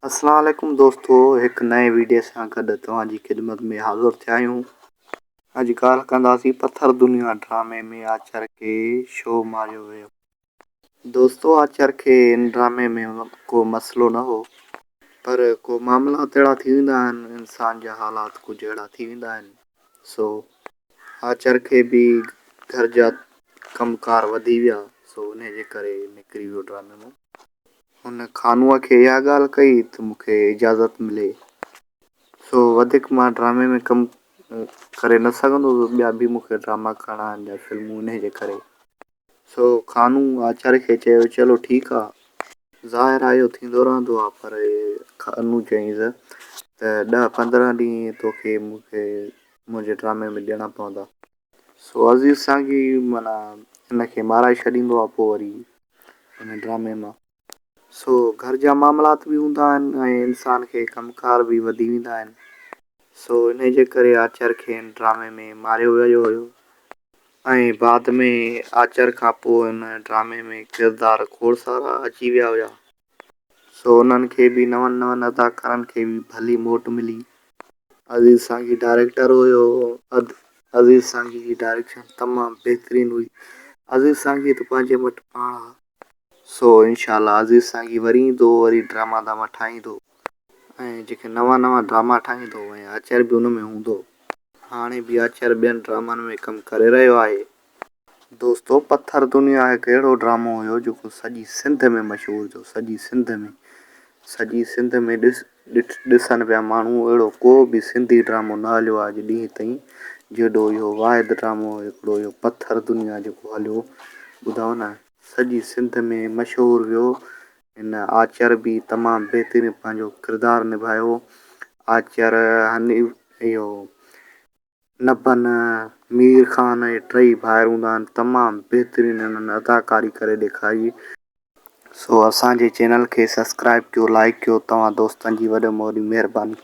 अस्सलाम वालेकुम दोस्तों, एक नए वीडियो सां गॾु तव्हांजी ख़िदमत में हाज़िर थिया आहियूं। अॼु ॻाल्हि कंदासीं पत्थर दुनिया ड्रामे में आचर खे छो मारियो वियो। दोस्तों, आचर खे इन ड्रामे में को मसइलो न हो, पर को मामलात अहिड़ा थी वेंदा आहिनि, इंसान जा हालात कुझु अहिड़ा थी वेंदा आहिनि। सो आचर खे बि घर जा कमकार वधी विया, सो उन जे करे निकिरी वियो ड्रामे मां। हुन खानूअ खे इहा ॻाल्हि कई त मूंखे इजाज़त मिले, सो वधीक मां ड्रामे में कमु करे न सघंदो, ॿिया बि मूंखे ड्रामा करणा आहिनि या फिल्मूं उन जे करे। सो खानू आचार्य खे चयो चलो ठीकु आहे, ज़ाहिर आहे इहो थींदो रहंदो आहे, पर खानू चयईंसि त 10-15 ॾींहं तोखे मूंखे मुंहिंजे ड्रामे में ॾियणा पवंदा। सो अज़ीज़ सांगी माना हिनखे माराए छॾींदो आहे पोइ वरी हिन ड्रामे मां। सो घर जा मामलात बि हूंदा आहिनि ऐं इंसान खे कमकार बि वधी वेंदा आहिनि। सो इन जे करे आचर खे हिन ड्रामे में मारियो वियो हुयो ऐं बाद में आचर खां पोइ हिन ड्रामे में किरदार खोड़ सारा अची विया हुया। सो उन्हनि खे बि नवनि अदाकारनि खे बि भली मोट मिली। अज़ीज़ सांगी डायरेक्टर हुयो। अज़ीज़ सांगी जी डायरेक्शन तमामु बहितरीनु हुई। अज़ीज़ सांगी त पंहिंजे वटि पाण आहे। सो इंशाल्लाह अज़ीज़ सांगी वरी ईंदो, वरी ड्रामा दामा ठाहींदो ऐं जेके नवां ड्रामा ठाहींदो ऐं आचर बि हुन में हूंदो। हाणे बि आचर ॿियनि ड्रामनि में कमु करे रहियो आहे। दोस्तों, पत्थर दुनिया हिकु अहिड़ो ड्रामो हुयो जेको सॼी सिंध में मशहूरु थियो। सॼी सिंध में ॾिसनि पिया माण्हू, अहिड़ो को बि सिंधी ड्रामो न हलियो आहे अॼु ॾींहं ताईं जेॾो इहो वाहिद ड्रामो हिकिड़ो इहो पत्थर दुनिया जेको हलियो। ॿुधो न, सॼी सिंध में मशहूरु वियो। हिन आचर बि तमामु बहितरीनु पंहिंजो किरदारु निभायो। आचर इहो नबन मीर ख़ान इहे टई भाइर हूंदा आहिनि, तमामु बहितरीनु हिननि अदाकारी करे ॾेखारी। सो असांजे चैनल खे सब्सक्राइब कयो, लाइक कयो, तव्हां दोस्तनि जी वॾी में वॾी महिरबानी।